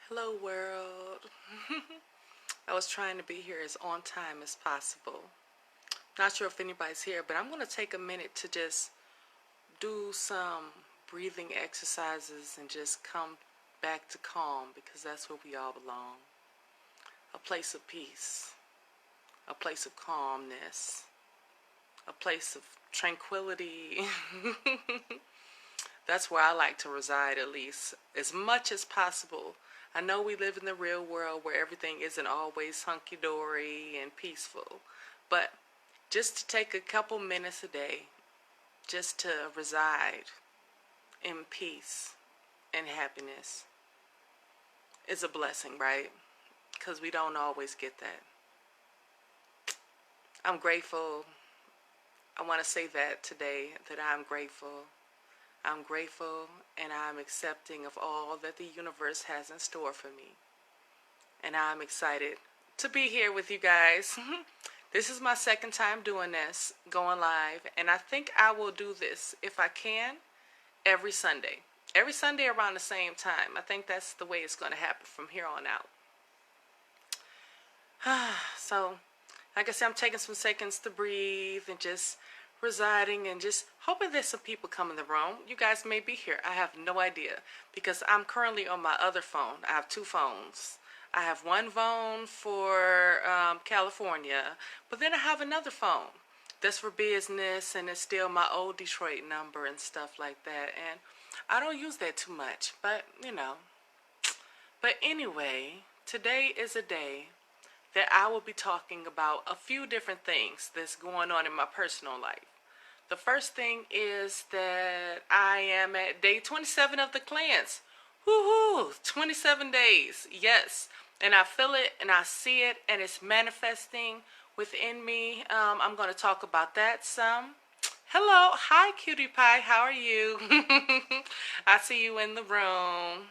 Hello, world. I was trying to be here as on time as possible. Not sure if anybody's here, but I'm going to take a minute to just do some breathing exercises and just come back to calm because that's where we all belong. A place of peace, a place of calmness, a place of tranquility. That's where I like to reside, at least as much as possible. I know we live in the real world where everything isn't always hunky-dory and peaceful, but just to take a couple minutes a day just to reside in peace and happiness is a blessing, right? Because we don't always get that. I'm grateful. I want to say that today, that I'm grateful. I'm grateful and I'm accepting of all that the universe has in store for me. And I'm excited to be here with you guys. This is my second time doing this, going live, and I think I will do this, if I can, every Sunday. Every Sunday around the same time. I think that's the way it's going to happen from here on out. So, like I said, I'm taking some seconds to breathe and just residing and just hoping that some people come in the room. You guys may be here. I have no idea because I'm currently on my other phone. I have two phones. I have one phone for California, but then I have another phone that's for business, and it's still my old Detroit number and stuff like that. And I don't use that too much, but you know. But anyway, today is a day that I will be talking about a few different things that's going on in my personal life. The first thing is that I am at day 27 of the cleanse. Woohoo! 27 days. Yes. And I feel it and I see it and it's manifesting within me. I'm going to talk about that some. Hello. Hi, cutie pie. How are you? I see you in the room.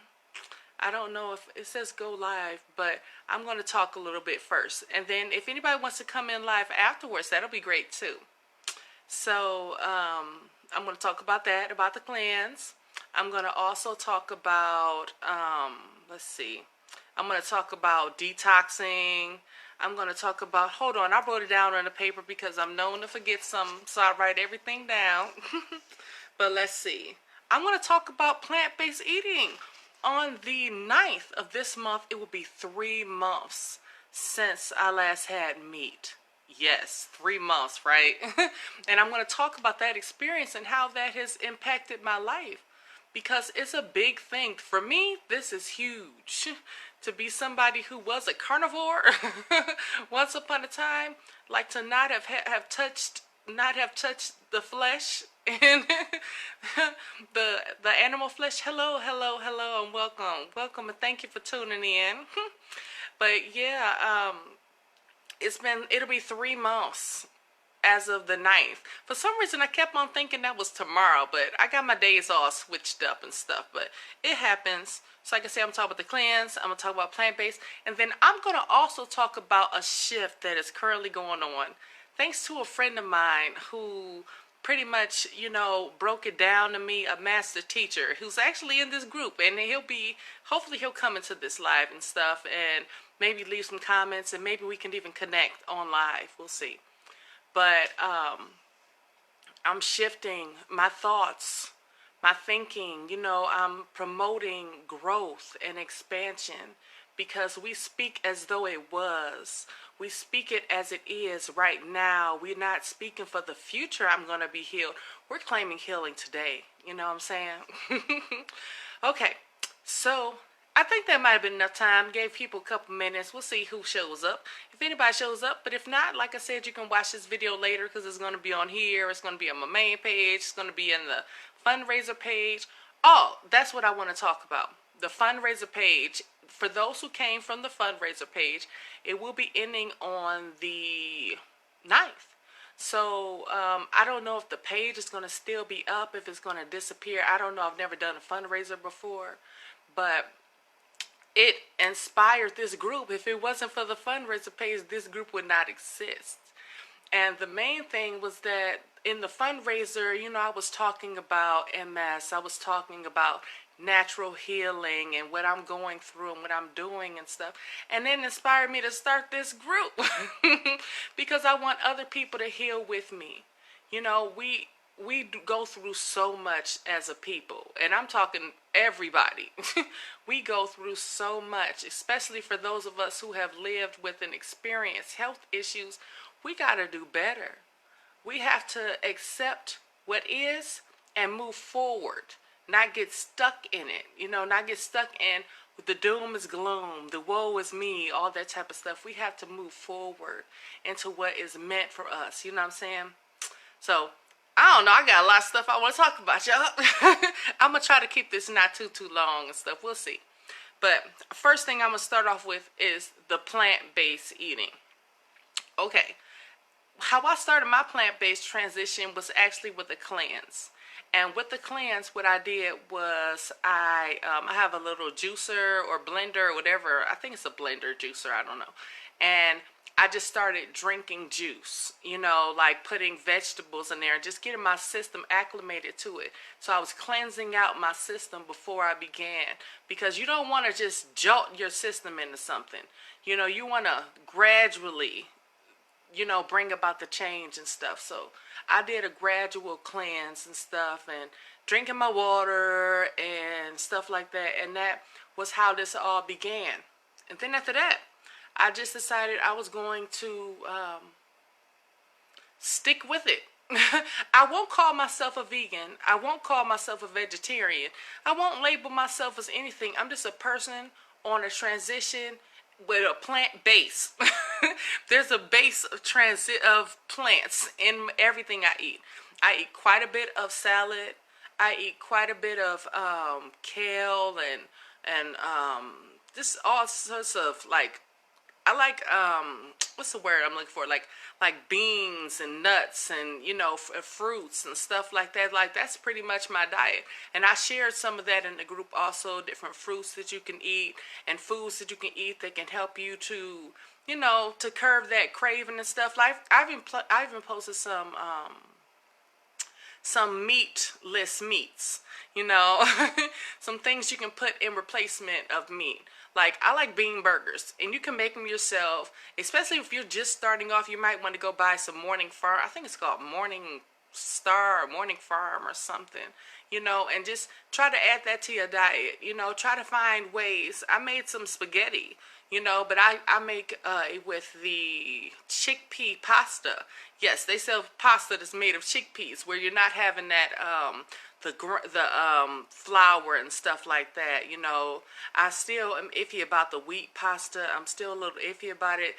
I don't know if it says go live, but I'm going to talk a little bit first. And then if anybody wants to come in live afterwards, that'll be great too. So I'm going to talk about that, about the cleanse. I'm going to also talk about, let's see. I'm going to talk about detoxing. I'm going to talk about, hold on, I wrote it down on the paper because I'm known to forget some, so I write everything down. But let's see. I'm going to talk about plant-based eating. On the 9th of this month, it will be 3 months since I last had meat. Yes, 3 months, right? And I'm going to talk about that experience and how that has impacted my life. Because it's a big thing. For me, this is huge. To be somebody who was a carnivore once upon a time, like to not have touched the flesh and the animal flesh. Hello, and welcome, and thank you for tuning in. But yeah, it'll be 3 months as of the 9th. For some reason, I kept on thinking that was tomorrow, but I got my days all switched up and stuff, but it happens. So like I said, I'm talking about the cleanse, I'm going to talk about plant-based, and then I'm going to also talk about a shift that is currently going on. Thanks to a friend of mine who pretty much, broke it down to me, a master teacher who's actually in this group, and hopefully he'll come into this live and stuff, and maybe leave some comments, and maybe we can even connect on live. We'll see. But I'm shifting my thoughts, my thinking. I'm promoting growth and expansion because we speak as though it was. We speak it as it is right now. We're not speaking for the future. I'm going to be healed. We're claiming healing today. You know what I'm saying? Okay, so I think that might have been enough time. Gave people a couple minutes. We'll see who shows up. If anybody shows up. But if not, like I said, you can watch this video later because it's going to be on here. It's going to be on my main page. It's going to be in the fundraiser page. Oh, that's what I want to talk about. The fundraiser page. For those who came from the fundraiser page, it will be ending on the 9th. So I don't know if the page is going to still be up, if it's going to disappear. I don't know. I've never done a fundraiser before. But it inspired this group. If it wasn't for the fundraiser page, this group would not exist. And the main thing was that in the fundraiser, I was talking about MS. I was talking about natural healing and what I'm going through and what I'm doing and stuff. And then inspired me to start this group because I want other people to heal with me. You know, we go through so much as a people, and I'm talking everybody. We go through so much, especially for those of us who have lived with and experienced health issues. We got to do better. We have to accept what is and move forward, not get stuck in it, not get stuck in the doom is gloom, the woe is me, all that type of stuff. We have to move forward into what is meant for us. You know what I'm saying? So, I don't know. I got a lot of stuff I want to talk about, y'all. I'm going to try to keep this not too long and stuff. We'll see. But first thing I'm going to start off with is the plant-based eating. Okay. How I started my plant-based transition was actually with a cleanse. And with the cleanse, what I did was I have a little juicer or blender or whatever. I think it's a blender juicer. I don't know. And I just started drinking juice, like putting vegetables in there and just getting my system acclimated to it. So I was cleansing out my system before I began, because you don't want to just jolt your system into something. You want to gradually, bring about the change and stuff. So I did a gradual cleanse and stuff, and drinking my water and stuff like that. And that was how this all began. And then after that, I just decided I was going to stick with it. I won't call myself a vegan. I won't call myself a vegetarian. I won't label myself as anything. I'm just a person on a transition with a plant base. There's a base of plants in everything I eat. I eat quite a bit of salad. I eat quite a bit of kale and just all sorts of I like what's the word I'm looking for? Like beans and nuts and fruits and stuff like that. Like that's pretty much my diet. And I shared some of that in the group also. Different fruits that you can eat and foods that you can eat that can help you to to curb that craving and stuff. Like I've even posted some meatless meats, some things you can put in replacement of meat. Like I like bean burgers, and you can make them yourself, especially if you're just starting off. You might want to go buy some Morning Farm. I think it's called Morning Star or Morning Farm or something, and just try to add that to your diet. Try to find ways. I made some spaghetti, but I make it with the chickpea pasta. Yes, they sell pasta that's made of chickpeas, where you're not having that the flour and stuff like that. I still am iffy about the wheat pasta. I'm still a little iffy about it.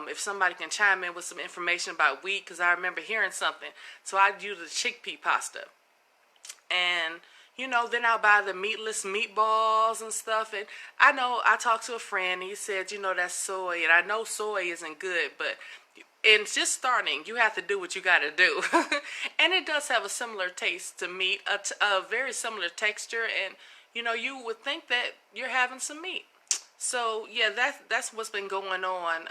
If somebody can chime in with some information about wheat, because I remember hearing something. So I do the chickpea pasta. And, then I'll buy the meatless meatballs and stuff. And I know I talked to a friend. He said, that's soy. And I know soy isn't good, but in just starting, you have to do what you got to do. And it does have a similar taste to meat, a very similar texture. And, you would think that you're having some meat. So, yeah, that's what's been going on.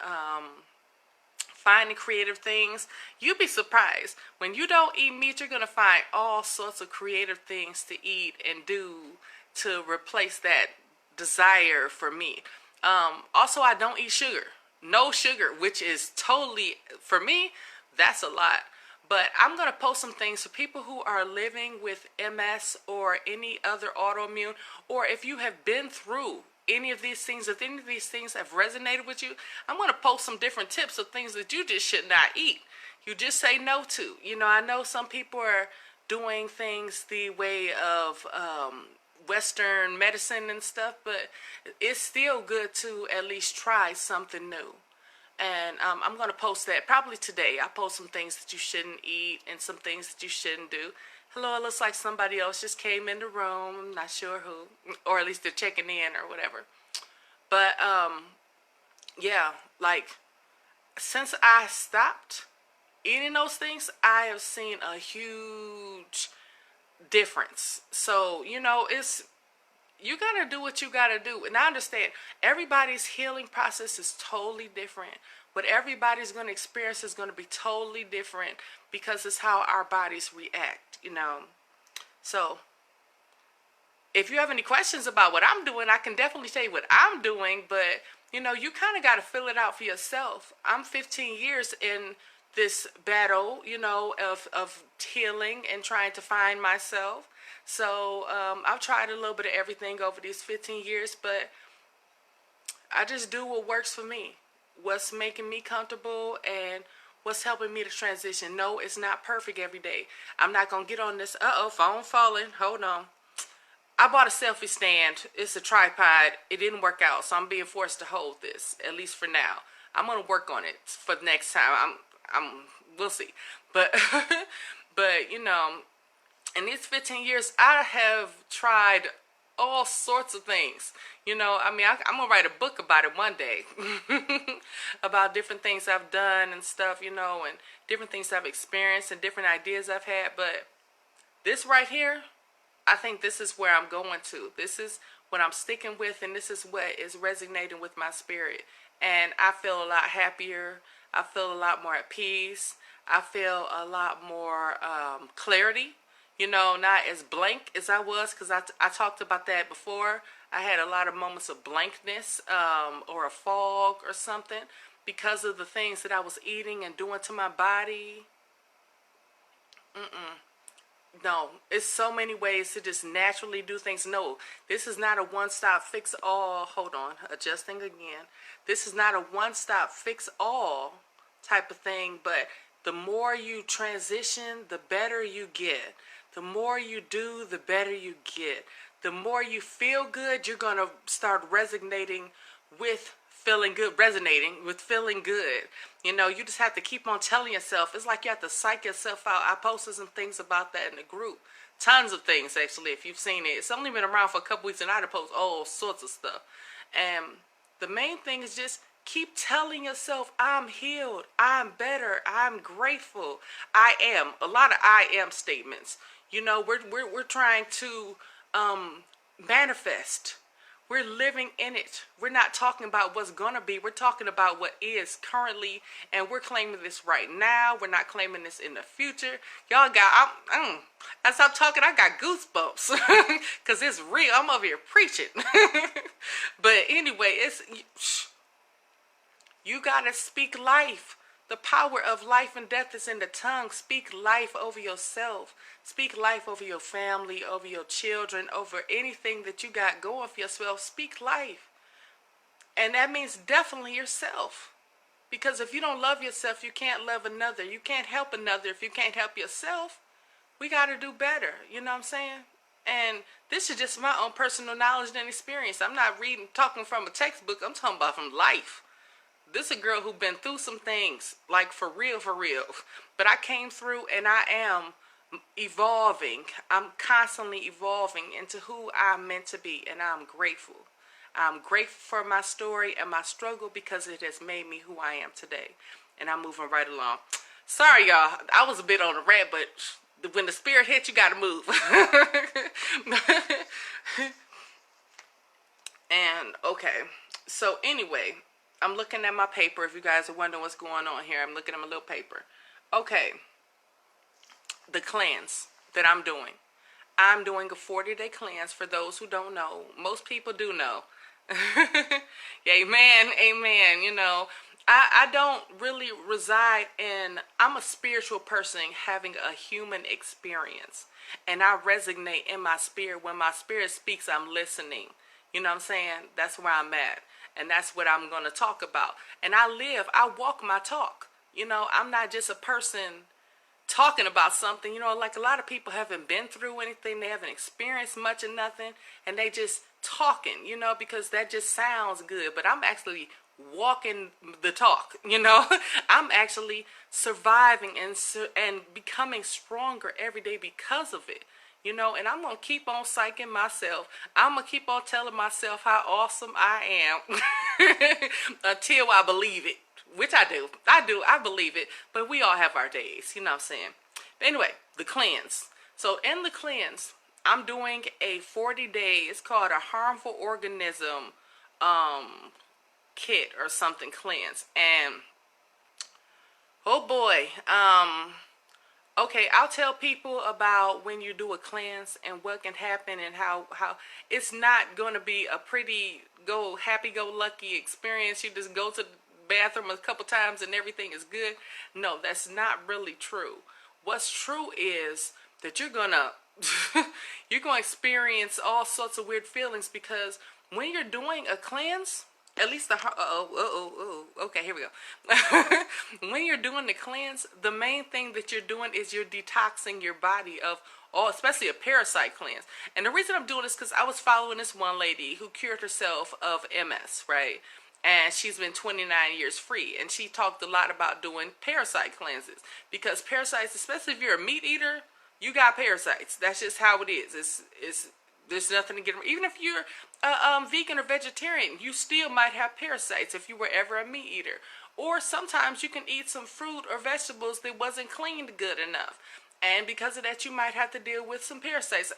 Finding creative things. You'd be surprised. When you don't eat meat, you're going to find all sorts of creative things to eat and do to replace that desire for meat. Also, I don't eat sugar. No sugar, which is totally, for me, that's a lot. But I'm going to post some things for people who are living with MS or any other autoimmune, or if you have been through any of these things, if any of these things have resonated with you, I'm going to post some different tips of things that you just should not eat. You just say no to. I know some people are doing things the way of Western medicine and stuff, but it's still good to at least try something new. And I'm going to post that probably today. I'll post some things that you shouldn't eat and some things that you shouldn't do. Hello, it looks like somebody else just came in the room. I'm not sure who, or at least they're checking in or whatever. But, yeah, since I stopped eating those things, I have seen a huge difference. So, you got to do what you got to do. And I understand everybody's healing process is totally different. What everybody's going to experience is going to be totally different because it's how our bodies react, So if you have any questions about what I'm doing, I can definitely tell you what I'm doing, but you kind of got to fill it out for yourself. I'm 15 years in this battle, of healing and trying to find myself. So I've tried a little bit of everything over these 15 years, but I just do what works for me, what's making me comfortable, and what's helping me to transition. No, it's not perfect every day. I'm not going to get on this, phone falling, hold on. I bought a selfie stand. It's a tripod. It didn't work out, so I'm being forced to hold this, at least for now. I'm gonna work on it for the next time. We'll see. But, but in these 15 years, I have tried all sorts of things. I'm gonna write a book about it one day, about different things I've done and stuff, and different things I've experienced and different ideas I've had. But this right here, I think this is where I'm going to. This is what I'm sticking with, and this is what is resonating with my spirit. And I feel a lot happier. I feel a lot more at peace. I feel a lot more clarity, not as blank as I was, because I talked about that before. I had a lot of moments of blankness or a fog or something because of the things that I was eating and doing to my body. No, it's so many ways to just naturally do things. No, this is not a one-stop fix-all. Hold on, adjusting again. This is not a one-stop fix-all type of thing, but the more you transition, the better you get. The more you do, the better you get. The more you feel good, you're going to start resonating with feeling good, resonating with feeling good. You just have to keep on telling yourself. It's like you have to psych yourself out. I posted some things about that in the group. Tons of things, actually, if you've seen it. It's only been around for a couple weeks, and I post all sorts of stuff. And the main thing is just keep telling yourself, I'm healed, I'm better, I'm grateful, I am. A lot of I am statements. We're trying to manifest. We're living in it. We're not talking about what's going to be. We're talking about what is currently, and we're claiming this right now. We're not claiming this in the future. Y'all as I'm talking, I got goosebumps because it's real. I'm over here preaching. But anyway, you got to speak life. The power of life and death is in the tongue. Speak life over yourself. Speak life over your family, over your children, over anything that you got going for yourself. Speak life. And that means definitely yourself. Because if you don't love yourself, you can't love another. You can't help another if you can't help yourself. We got to do better. You know what I'm saying? And this is just my own personal knowledge and experience. I'm not talking from a textbook. I'm talking about from life. This is a girl who been through some things, like for real. But I came through, and I am evolving. I'm constantly evolving into who I'm meant to be, and I'm grateful. I'm grateful for my story and my struggle because it has made me who I am today. And I'm moving right along. Sorry, y'all. I was a bit on the rant, but when the spirit hits, you got to move. And, okay. So, anyway, I'm looking at my paper. If you guys are wondering what's going on here, I'm looking at my little paper. Okay. The cleanse that I'm doing. I'm doing a 40-day cleanse for those who don't know. Most people do know. Amen. I don't really reside I'm a spiritual person having a human experience. And I resonate in my spirit. When my spirit speaks, I'm listening. You know what I'm saying? That's where I'm at. And that's what I'm going to talk about. And I walk my talk. I'm not just a person talking about something, like a lot of people haven't been through anything. They haven't experienced much of nothing. And they just talking, because that just sounds good. But I'm actually walking the talk, I'm actually surviving and becoming stronger every day because of it. And I'm going to keep on psyching myself. I'm going to keep on telling myself how awesome I am until I believe it, which I do. I believe it, but we all have our days, you know what I'm saying? But anyway, the cleanse. So in the cleanse, I'm doing a 40-day, it's called a harmful organism kit or something cleanse. And, oh boy, Okay, I'll tell people about when you do a cleanse and what can happen and how it's not going to be a pretty go happy go lucky experience. You just go to the bathroom a couple times and everything is good. No, that's not really true. What's true is that you're going to you're going to experience all sorts of weird feelings because when you're doing a cleanse, at least okay, here we go. When you're doing the cleanse, the main thing that you're doing is you're detoxing your body of all, especially a parasite cleanse. And the reason I'm doing this because I was following this one lady who cured herself of MS, right? And she's been 29 years free. And she talked a lot about doing parasite cleanses because parasites, especially if you're a meat eater, you got parasites. That's just how it is. It's there's nothing to get them. Even if you're vegan or vegetarian, you still might have parasites if you were ever a meat eater. Or sometimes you can eat some fruit or vegetables that wasn't cleaned good enough. And because of that, you might have to deal with some parasites.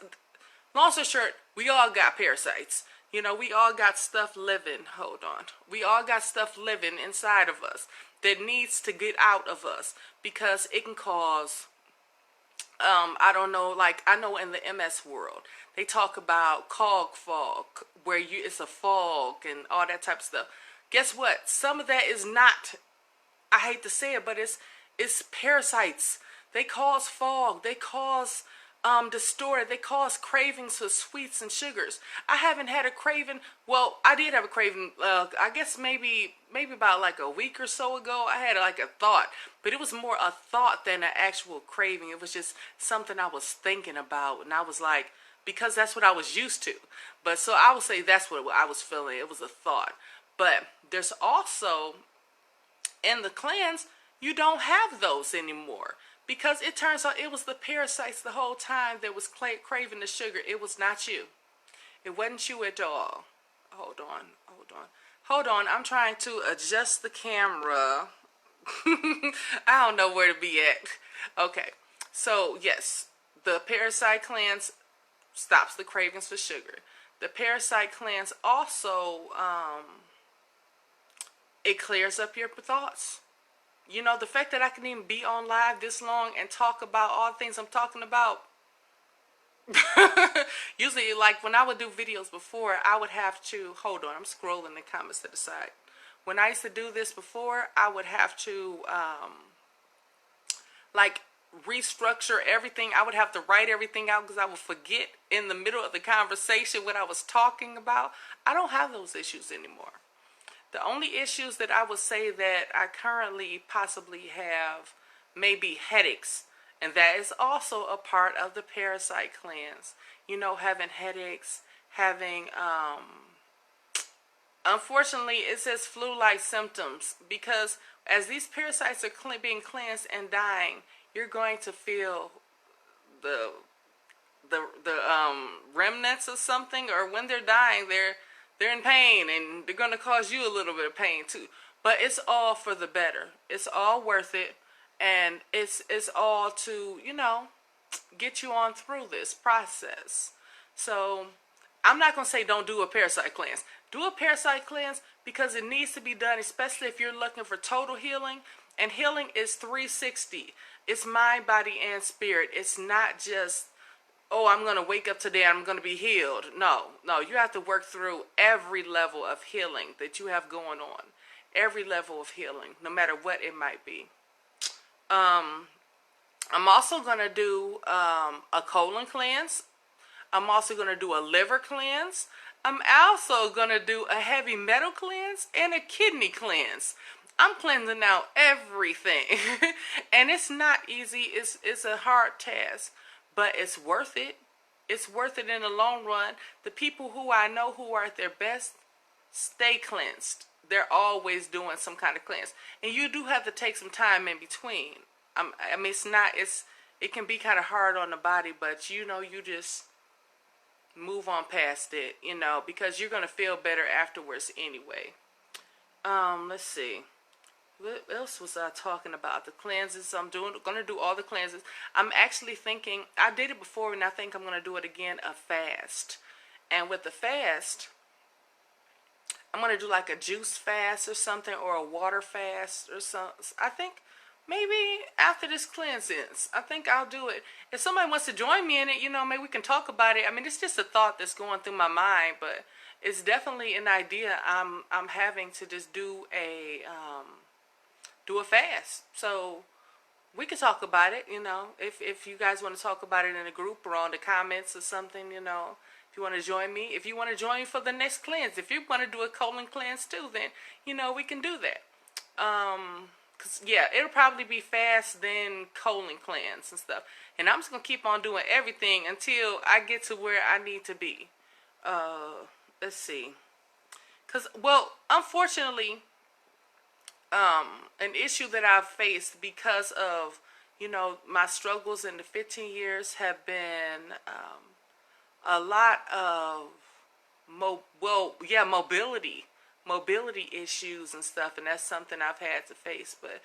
Long story short, we all got parasites. You know, we all got stuff living. Hold on. We all got stuff living inside of us that needs to get out of us because it can cause I don't know, like I know in the MS world, they talk about cog fog, where it's a fog and all that type of stuff. Guess what? Some of that is not, I hate to say it, but it's parasites. They cause fog. They cause distorted. They cause cravings for sweets and sugars. I haven't had a craving. Well, I did have a craving. I guess maybe about like a week or so ago. I had like a thought, but it was more a thought than an actual craving. It was just something I was thinking about, and I was like, because that's what I was used to. But so I would say that's what I was feeling. It was a thought. But there's also in the cleanse, you don't have those anymore. Because it turns out it was the parasites the whole time that was craving the sugar. It was not you. It wasn't you at all. Hold on, hold on. Hold on, I'm trying to adjust the camera. I don't know where to be at. Okay, so yes, the parasite cleanse stops the cravings for sugar. The parasite cleanse also, it clears up your thoughts. You know, the fact that I can even be on live this long and talk about all the things I'm talking about. Usually, like when I would do videos before, I would have to, hold on, I'm scrolling the comments to the side. When I used to do this before, I would have to, like, restructure everything. I would have to write everything out because I would forget in the middle of the conversation what I was talking about. I don't have those issues anymore. The only issues that I would say that I currently possibly have may be headaches. And that is also a part of the parasite cleanse. You know, having headaches, having, unfortunately, it says flu-like symptoms. Because as these parasites are being cleansed and dying, you're going to feel the remnants of something, or when they're dying, they're in pain, and they're going to cause you a little bit of pain too. But it's all for the better. It's all worth it, and it's all to, you know, get you on through this process. So I'm not going to say don't do a parasite cleanse. Do a parasite cleanse because it needs to be done, especially if you're looking for total healing. And healing is 360. It's mind, body, and spirit. It's not just, oh, I'm going to wake up today and I'm going to be healed. No, you have to work through every level of healing that you have going on. Every level of healing, no matter what it might be. I'm also going to do a colon cleanse. I'm also going to do a liver cleanse. I'm also going to do a heavy metal cleanse and a kidney cleanse. I'm cleansing out everything. And it's not easy. It's a hard task. But it's worth it. It's worth it in the long run. The people who I know who are at their best stay cleansed. They're always doing some kind of cleanse. And you do have to take some time in between. I mean, it can be kind of hard on the body, but you know, you just move on past it, you know, because you're going to feel better afterwards anyway. Let's see. What else was I talking about? The cleanses. I'm going to do all the cleanses. I'm actually thinking, I did it before and I think I'm going to do it again, a fast. And with the fast, I'm going to do like a juice fast or something, or a water fast or something. I think maybe after this cleansing, I think I'll do it. If somebody wants to join me in it, maybe we can talk about it. I mean, it's just a thought that's going through my mind, but it's definitely an idea I'm having to just do a fast. So we could talk about it, if you guys want to talk about it in a group or on the comments or something, if you want to join me, if you want to join for the next cleanse, if you want to do a colon cleanse too, then, we can do that. Cause yeah, it'll probably be fast, then colon cleanse and stuff. And I'm just going to keep on doing everything until I get to where I need to be. Let's see. Cause, well, unfortunately, an issue that I've faced because of, my struggles in the 15 years have been a lot of mobility issues and stuff, and that's something I've had to face. But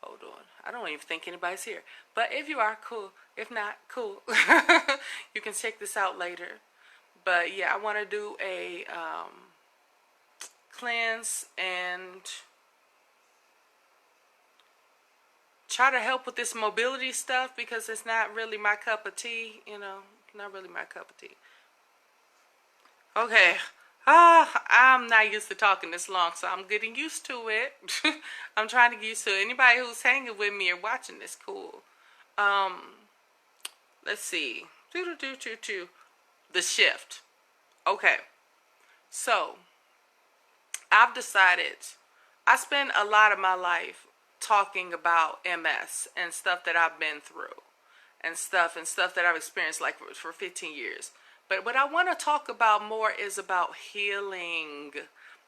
hold on, I don't even think anybody's here. But if you are, cool. If not, cool. You can check this out later. But yeah, I want to do a cleanse and try to help with this mobility stuff, because it's not really my cup of tea, not really my cup of tea. Okay. I'm not used to talking this long, so I'm getting used to it. I'm trying to get used to it. Anybody who's hanging with me or watching this, cool. Let's see. The shift. Okay. So, I've decided, I spend a lot of my life talking about MS and stuff that I've been through and stuff that I've experienced like for 15 years. But what I want to talk about more is about healing.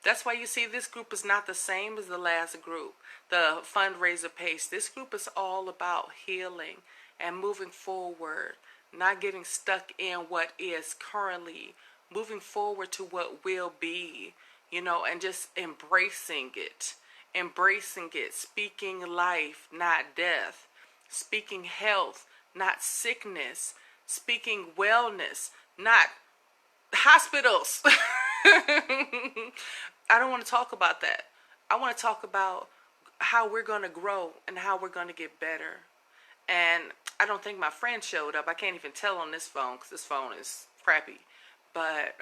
That's why you see this group is not the same as the last group, the fundraiser page. This group is all about healing and moving forward, not getting stuck in what is currently, moving forward to what will be, and just embracing it, speaking life, not death, speaking health, not sickness, speaking wellness, not hospitals. I don't want to talk about that. I want to talk about how we're going to grow and how we're going to get better. And I don't think my friend showed up. I can't even tell on this phone because this phone is crappy. But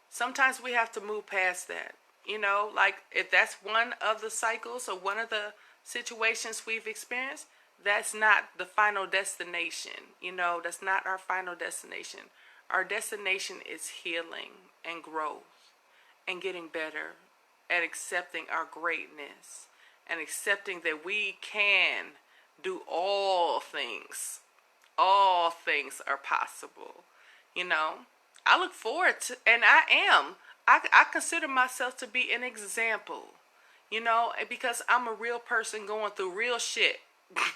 sometimes we have to move past that. Like if that's one of the cycles or one of the situations we've experienced, that's not the final destination. That's not our final destination. Our destination is healing and growth and getting better and accepting our greatness and accepting that we can do all things. All things are possible. I look forward to, and I am. I consider myself to be an example, because I'm a real person going through real shit.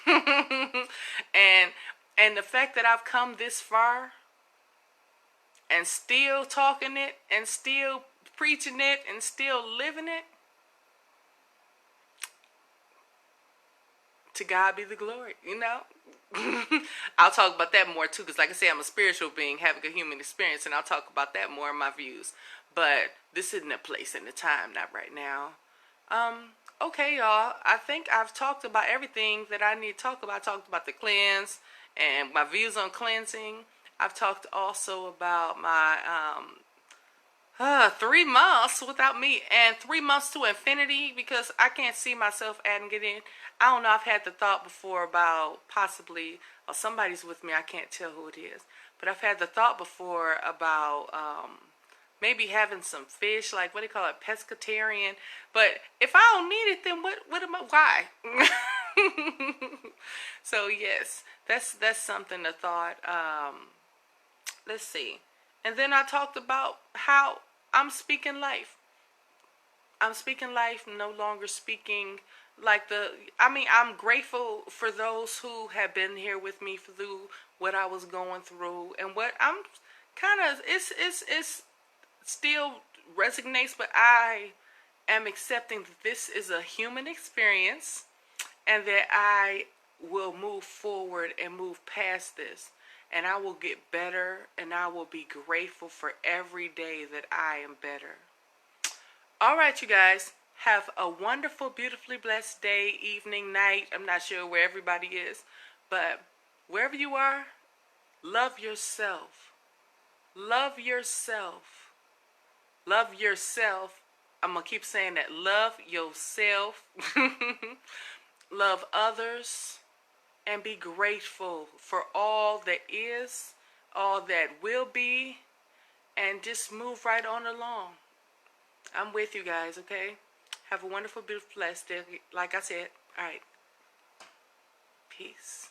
and the fact that I've come this far and still talking it and still preaching it and still living it, to God be the glory, I'll talk about that more too, because like I say, I'm a spiritual being having a human experience, and I'll talk about that more in my views. But this isn't a place and a time, not right now. Okay, y'all. I think I've talked about everything that I need to talk about. I talked about the cleanse and my views on cleansing. I've talked also about my 3 months without me and 3 months to infinity, because I can't see myself adding it in. I don't know. I've had the thought before about possibly, or somebody's with me. I can't tell who it is, but I've had the thought before about maybe having some fish, like what do you call it, pescatarian. But if I don't need it, then what am I? Why? So yes, that's something to thought. Let's see. And then I talked about how I'm speaking life. I'm speaking life, no longer speaking like I'm grateful for those who have been here with me through what I was going through, and what I'm kind of, it's still resonates, but I am accepting that this is a human experience and that I will move forward and move past this, and I will get better, and I will be grateful for every day that I am better. All right, you guys, Have a wonderful, beautifully blessed day, evening, night. I'm not sure where everybody is, but wherever you are, love yourself. Love yourself. Love yourself. I'm going to keep saying that. Love yourself. Love others. And be grateful for all that is, all that will be, and just move right on along. I'm with you guys, okay? Have a wonderful, beautiful, blessed day. Like I said, all right. Peace.